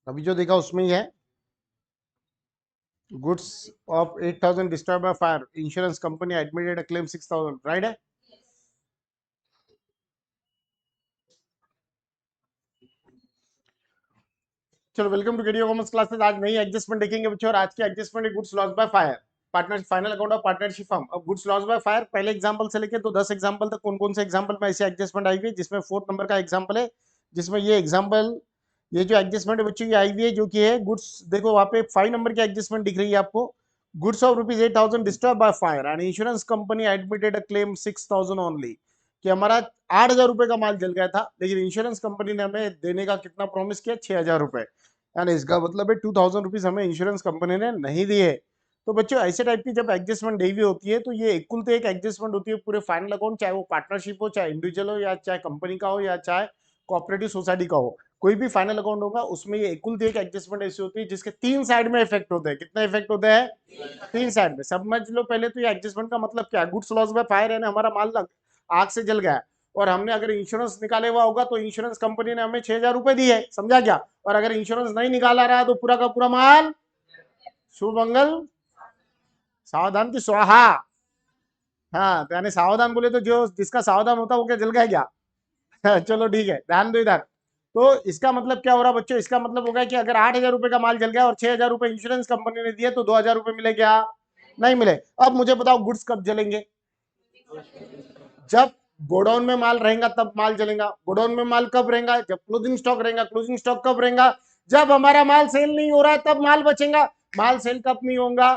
अभी जो देखा उसमें ही है, goods of 8,000 destroy by fire, insurance company admitted a claim 6,000, right है। चलो वेलकम टू केडियो कॉमर्स क्लासेस। आज नई एडजस्टमेंट देखेंगे बच्चों, और आज की एडजस्टमेंट है goods loss by fire, partner final account of partnership firm. अब गुड्स लॉस बाय फायर पहले एग्जांपल से लेके तो 10 एग्जांपल तक कौन कौन से एग्जांपल में ऐसे एडजस्टमेंट आई हुई है, जिसमें 4 नंबर का एग्जांपल है, जिसमें ये एग्जांपल, ये जो एडजस्टमेंट है बच्चों ये आई हुई है, जो कि है गुड्स, देखो वहां पे 5 नंबर की एडजस्टमेंट दिख रही है आपको। Goods of rupees 8,000 destroy by fire and insurance company admitted a claim 6,000 only, कि हमारा 8,000 रुपए का माल जल गया था, लेकिन इंश्योरेंस कंपनी ने हमें देने का कितना प्रॉमिस किया, 6,000 रुपए, यानी इसका मतलब है 2,000 रुपीज हमें इंश्योरेंस कंपनी ने नहीं दिए। तो बच्चों ऐसे टाइप की जब एडजस्टमेंट दी हुई होती है तो ये इक्वल तो एक एडजस्टमेंट होती है पूरे फाइनल अकाउंट, चाहे वो पार्टनरशिप हो, चाहे इंडिविजुअल हो, या चाहे कंपनी का हो, या चाहे कोऑपरेटिव सोसाइटी का हो, कोई भी फाइनल अकाउंट होगा उसमें ये इक्वल एक एडजस्टमेंट ऐसी होती है जिसके 3 साइड में इफेक्ट होते हैं। कितना इफेक्ट होता है? 3 साइड में। समझ लो पहले तो ये एडजस्टमेंट का मतलब क्या है। गुड्स लॉस बाय फायर है ना, हमारा माल आग से जल गया और हमने अगर इंश्योरेंस निकाले हुआ होगा तो इंश्योरेंस कंपनी ने हमें 6,000 रुपए दिए, समझा क्या। और अगर इंश्योरेंस नहीं निकाला रहा तो पूरा का पूरा माल शुभ मंगल सावधान की स्वाहा। हाँ तो यानी सावधान बोले तो जो जिसका सावधान होता है वो क्या जल गया क्या? चलो ठीक है, ध्यान दो इधर। तो इसका मतलब क्या हो रहा बच्चों, इसका मतलब होगा कि अगर 8,000 रुपए का माल जल गया और 6,000 रुपए इंश्योरेंस कंपनी ने दिए तो 2,000 रुपए मिले क्या? नहीं मिले। अब मुझे बताओ गुड्स कब जलेंगे? जब गोडाउन में माल रहेगा तब माल जलेगा। गोडाउन में माल कब रहेगा? जब क्लोजिंग स्टॉक रहेगा। क्लोजिंग स्टॉक कब रहेगा? जब हमारा माल सेल नहीं हो रहा है तब माल बचेगा। माल सेल कब नहीं होगा?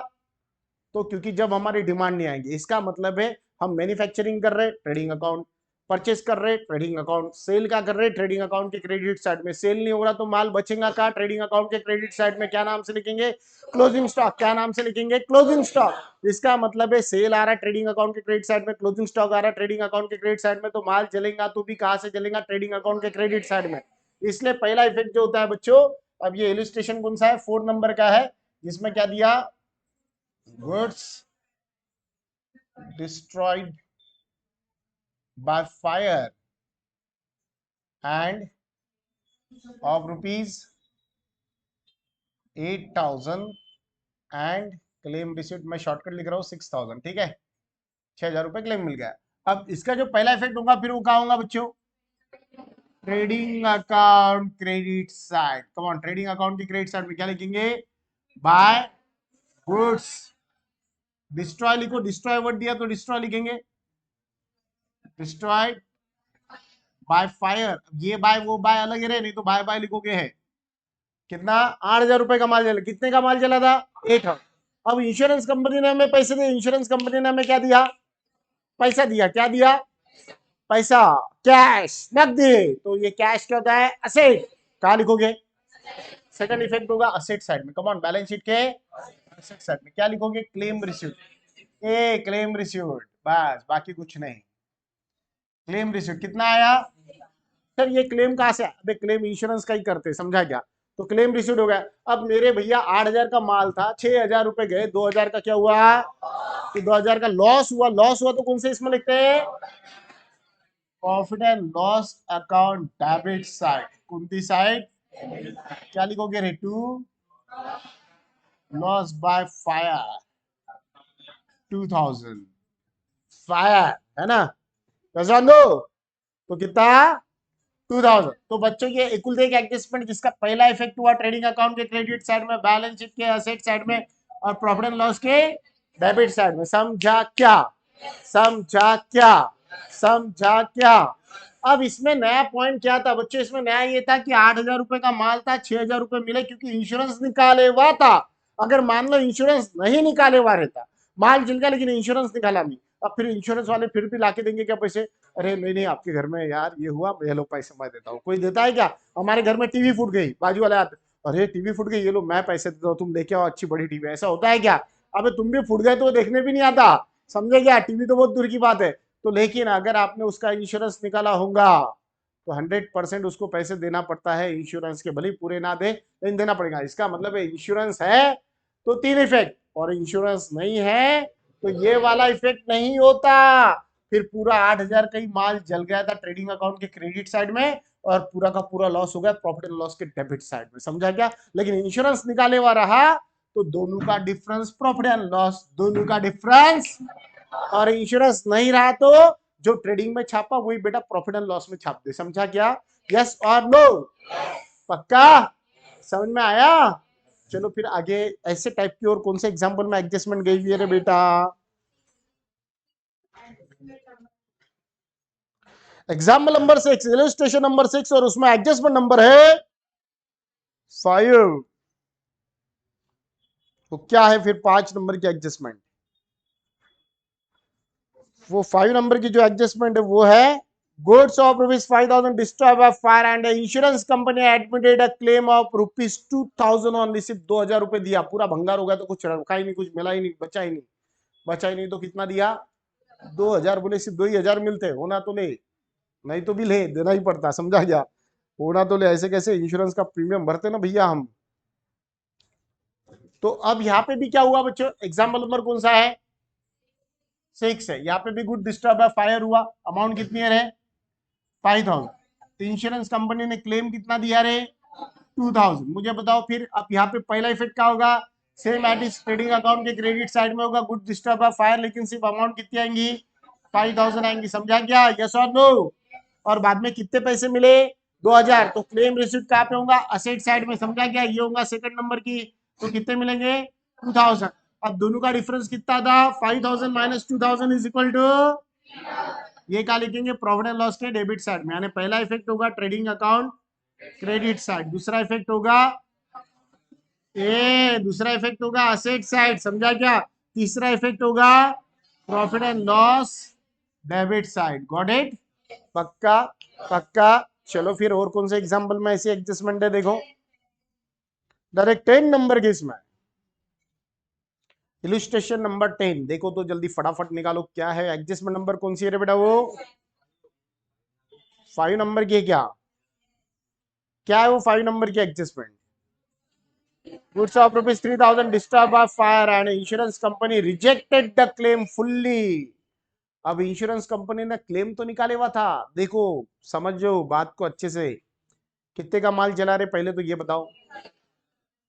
तो क्योंकि जब हमारी डिमांड नहीं आएगी। इसका मतलब है हम मैन्युफैक्चरिंग कर रहे, ट्रेडिंग अकाउंट, परचेस कर रहे, ट्रेडिंग अकाउंट, सेल का कर रहे, ट्रेडिंग अकाउंट के क्रेडिट साइड में। सेल नहीं हो रहा तो माल बचेगा का? ट्रेडिंग अकाउंट के क्रेडिट साइड में। क्या नाम से लिखेंगे? Closing stock. क्या नाम से लिखेंगे? Closing stock. इसका मतलब है सेल आ रहा है ट्रेडिंग अकाउंट के क्रेडिट साइड में, क्लोजिंग स्टॉक आ रहा है ट्रेडिंग अकाउंट के क्रेडिट साइड में, तो माल जलेगा तो भी कहां से जलेगा? ट्रेडिंग अकाउंट के क्रेडिट साइड में। इसलिए पहला इफेक्ट जो होता है बच्चों, अब ये इलस्ट्रेशन कौन सा है? 4 नंबर का है, जिसमें क्या दिया? Goods destroyed by fire and of rupees 8,000 and claim receipt, मैं शॉर्टकट लिख रहा हूँ 6,000, ठीक है। 6,000 रुपए क्लेम मिल गया। अब इसका जो पहला इफेक्ट होगा फिर वो क्या होगा बच्चों? Trading account credit side. Come on, trading account की क्रेडिट साइड में क्या लिखेंगे? बाय गुड्स डिस्ट्रॉय लिखो, डिस्ट्रॉय वर्ड दिया तो डिस्ट्रॉय लिखेंगे, डिस्ट्रॉय बाय फायर। ये बाय वो बाय अलग है, नहीं तो बाय बाय लिखोगे है। कितना? 8,000 रुपए का माल जला। कितने का माल जला था? 8,000। अब इंश्योरेंस कंपनी ने हमें पैसे दिए। इंश्योरेंस कंपनी ने हमें क्या दिया? पैसा दिया। क्या दिया? पैसा, कैश, नकदी। तो ये कैश क्या होता है? असेट। कहा लिखोगे? सेकंड इफेक्ट होगा असेट साइड में। कम ऑन, बैलेंस शीट के असेट साइड में क्या लिखोगे? Claim received. A claim received, बस बाकी कुछ नहीं। क्लेम रिसीव्ड कितना आया? सर ये क्लेम कहां से? अबे क्लेम इंश्योरेंस का ही करते, समझा क्या। तो क्लेम रिसीव हो गया। अब मेरे भैया 8,000 का माल था, 6,000 रुपए गए, 2,000 का क्या हुआ? तो 2,000 का लॉस हुआ। लॉस हुआ तो कौन से इसमें लिखते हैं? Profit and loss account debit side. कौन सी साइड? क्या लिखोगे? Raid two loss by fire 2,000, fire है ना, पहचान दो। तो कितना? 2,000। तो बच्चों ये इक्वल एक एडजस्टमेंट जिसका पहला इफेक्ट हुआ ट्रेडिंग अकाउंट के क्रेडिट साइड में, बैलेंस शीट के असेट साइड में, और प्रॉफिट एंड लॉस के डेबिट साइड में। समझा क्या? समझा क्या? समझा क्या? अब इसमें नया पॉइंट क्या था बच्चों? इसमें नया ये था कि 8,000 रुपए का माल था, 6,000 रुपए मिले क्योंकि इंश्योरेंस निकाले हुआ था। अगर मान लो इंश्योरेंस नहीं निकाले हुआ रहता, माल जिल गया लेकिन इंश्योरेंस निकाला नहीं, अब फिर इंश्योरेंस वाले फिर भी लाके देंगे क्या पैसे? अरे नहीं नहीं, आपके घर में यार ये हुआ, ये लो पैसे मैं देता हूँ। कोई देता है क्या? हमारे घर में टीवी फूट गई, बाजू वाले आते, अरे टीवी फूट गई, ये लो मैं पैसे देता हूँ, तुम लेके आओ अच्छी बड़ी टीवी। ऐसा होता है क्या? अबे तुम भी फूट गए तो देखने भी नहीं आता, समझे क्या। टीवी तो बहुत दूर की बात है। तो लेकिन अगर आपने उसका इंश्योरेंस निकाला होगा तो 100% उसको पैसे देना पड़ता है इंश्योरेंस के, भले ही पूरे ना दे लेकिन देना पड़ेगा। इसका मतलब है इंश्योरेंस है तो 3 इफेक्ट, और इंश्योरेंस नहीं है तो ये वाला इफेक्ट नहीं होता। फिर पूरा 8,000 का ही माल जल गया था ट्रेडिंग अकाउंट के क्रेडिट साइड में, और पूरा का पूरा लॉस हो गया प्रॉफिट एंड लॉस के डेबिट साइड में, समझा क्या? लेकिन इंश्योरेंस निकाले हुआ रहा तो दोनों का डिफरेंस प्रॉफिट एंड लॉस, दोनों का डिफरेंस। और इंश्योरेंस नहीं रहा तो जो ट्रेडिंग में छापा वही बेटा प्रॉफिट एंड लॉस में छाप दे, समझा क्या? यस और नो? पक्का समझ में आया? चलो फिर आगे ऐसे टाइप की और कौन से एग्जांपल में एडजस्टमेंट गई हुई है रे बेटा? एग्जाम्पल नंबर 6, इलस्ट्रेशन नंबर 6, और उसमें एडजस्टमेंट नंबर है 5। तो क्या है फिर 5 नंबर की एडजस्टमेंट? वो 5 नंबर की जो एडजस्टमेंट है वो है goods of ₹5,000 destroy by fire and insurance company admitted a claim of ₹2,000 only. सिर्फ 2,000 रुपए दिया, पूरा भंगार हो गया तो कुछ रखा ही नहीं, कुछ मिला ही नहीं, बचा ही नहीं। बचा ही नहीं तो कितना दिया? 2,000। बोले सिर्फ 2,000 मिलते, होना तो ले, नहीं तो भी ले, देना ही पड़ता, समझा क्या? होना तो ले, ऐसे कैसे इंश्योरेंस का प्रीमियम भरते ना भैया हम। तो अब यहाँ पे भी क्या हुआ बच्चों? एग्जाम्पल नंबर कौन सा है? 6 है। यहाँ पे भी गुड डिस्टर्ब बाय फायर हुआ, अमाउंट कितनी है रे? 5,000। तो इंश्योरेंस कंपनी ने क्लेम कितना दिया रे? 2,000। मुझे बताओ फिर अब यहाँ पे पहला इफेक्ट क्या होगा? Same at is trading account के क्रेडिट साइड में होगा गुड डिस्टर्ब बाय फायर, लेकिन सिर्फ अमाउंट कितनी आएंगी? 5,000 आएंगी, समझा क्या? यस और नो? और बाद में कितने पैसे मिले? 2,000। तो क्लेम रिसीट कहाँ पे होगा? असेट साइड में, समझा क्या? ये होगा सेकंड नंबर की। तो कितने मिलेंगे? 2,000। अब दोनों का डिफरेंस कितना था? 5,000 माइनस 2,000 इज इक्वल टू, ये क्या लिखेंगे? प्रॉफिट एंड लॉस के डेबिट साइड में। यानी पहला इफेक्ट होगा ट्रेडिंग अकाउंट क्रेडिट साइड, दूसरा इफेक्ट होगा दूसरा इफेक्ट होगा असेट साइड, समझा क्या? तीसरा इफेक्ट होगा profit and loss debit side. Got it? पक्का? पक्का। चलो फिर और कौन से एग्जांपल में ऐसी एडजस्टमेंट है देखो। डायरेक्ट 10 नंबर के इसमें इलस्ट्रेशन नंबर 10 देखो तो जल्दी फटाफट निकालो क्या है एडजस्टमेंट नंबर, कौन सी है रे बेटा? वो 5 नंबर की है क्या? क्या है वो 5 नंबर की adjustment? Goods of ₹3,000 disturb by fire and insurance company rejected the claim fully. अब इंश्योरेंस कंपनी ने क्लेम तो निकाले हुआ था, देखो समझो बात को अच्छे से। कितने का माल जला रहे पहले तो ये बताओ?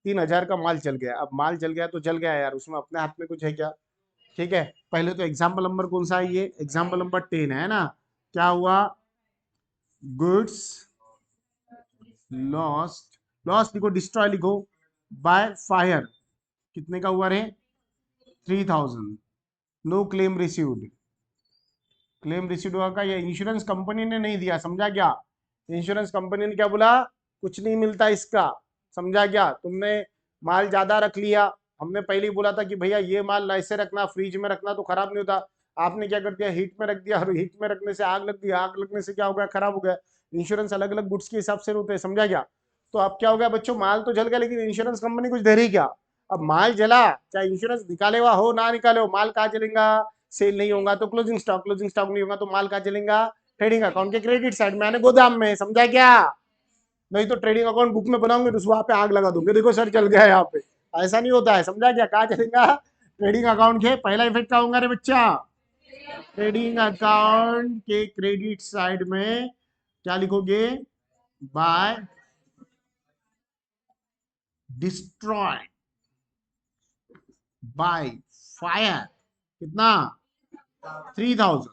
3,000 का माल जल गया। अब माल जल गया तो जल गया यार, उसमें अपने हाथ में कुछ है क्या? ठीक है, पहले तो एग्जाम्पल नंबर कौन सा है? ये एग्जाम्पल नंबर 10 है ना। क्या हुआ? गुड्स लॉस्ट, लॉस्ट लिखो, डिस्ट्रॉय लिखो बाय फायर, कितने का हुआ रे? 3,000। No claim received. Claim received हुआ का? ये इंश्योरेंस कंपनी ने नहीं दिया, समझा क्या? इंश्योरेंस कंपनी ने क्या बोला? कुछ नहीं मिलता इसका, समझा क्या? तुमने माल ज्यादा रख लिया, हमने पहले ही बोला था कि भैया ये माल ऐसे रखना, फ्रिज में रखना तो खराब नहीं होता। आपने क्या कर दिया? हीट में रख दिया, और हीट में रखने से आग लग गई, आग लगने से क्या हो गया? खराब हो गया। इंश्योरेंस अलग अलग गुड्स के हिसाब से होते हैं, समझा क्या? तो अब क्या हो गया बच्चों? माल तो जल गया लेकिन इंश्योरेंस कंपनी कुछ दे रही क्या? अब माल जला, चाहे इंश्योरेंस निकाले हुआ हो ना निकाले हो, माल कहाँ चलेगा? सेल नहीं होगा तो क्लोजिंग स्टॉक, क्लोजिंग स्टॉक नहीं होगा तो माल कहाँ चलेगा? ट्रेडिंग अकाउंट के क्रेडिट साइड में, यानी गोदाम में, समझा क्या? नहीं तो ट्रेडिंग अकाउंट बुक में बनाऊंगे तो वहां पे आग लगा दूंगे, देखो सर चल गया यहाँ पे। ऐसा नहीं होता है, समझा क्या? कहाँ चलेगा? ट्रेडिंग अकाउंट के पहला इफेक्ट क्या होगा रे बच्चा? ट्रेडिंग अकाउंट के क्रेडिट साइड में क्या लिखोगे? बाय डिस्ट्रॉय बाय फायर, कितना? 3,000।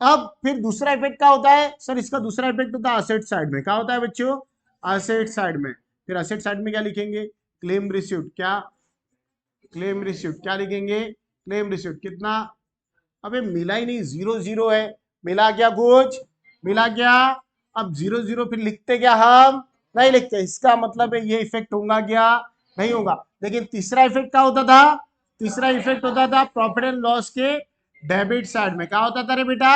अब फिर दूसरा इफेक्ट क्या होता है सर? इसका दूसरा इफेक्ट होता है असेट साइड में। क्या होता है बच्चों? असेट साइड में। फिर असेट साइड में क्या लिखेंगे? Claim received. क्या? Claim received. क्या लिखेंगे? Claim received. कितना? अबे मिला ही नहीं, 0 0 है। मिला क्या कुछ? मिला क्या? अब 0 0 फिर लिखते क्या हम? नहीं लिखते। इसका मतलब है ये इफेक्ट होगा क्या? नहीं होगा। लेकिन तीसरा इफेक्ट क्या होता था? तीसरा इफेक्ट होता था प्रॉफिट एंड लॉस के डेबिट साइड में। क्या होता था रे बेटा?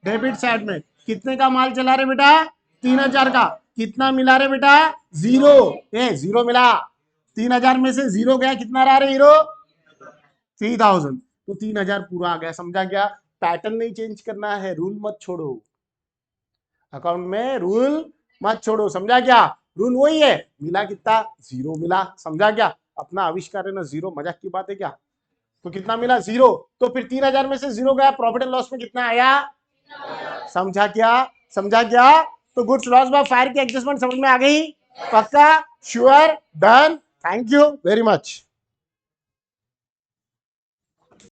डेबिट साइड में। कितने का माल चला रे बेटा? 3,000 का। कितना मिला रे बेटा? 0। 0 मिला। 3,000 में से 0 गया, कितना रहा रे हीरो? 3,000। तो 3,000 पूरा आ गया, समझा क्या? पैटर्न नहीं चेंज करना है, रूल मत छोड़ो, अकाउंट में रूल मत छोड़ो, समझा क्या? रूल वही है। मिला कितना? 0 मिला, समझा क्या? अपना आविष्कार है ना 0, मजाक की बात है क्या? तो कितना मिला? 0। तो फिर 3,000 में से 0 गया, प्रॉफिट एंड लॉस में कितना आया? समझा क्या? समझा क्या? तो गुड्स लॉस बाय फायर की एडजस्टमेंट समझ में आ गई? पक्का? Sure? Done? Thank you very much.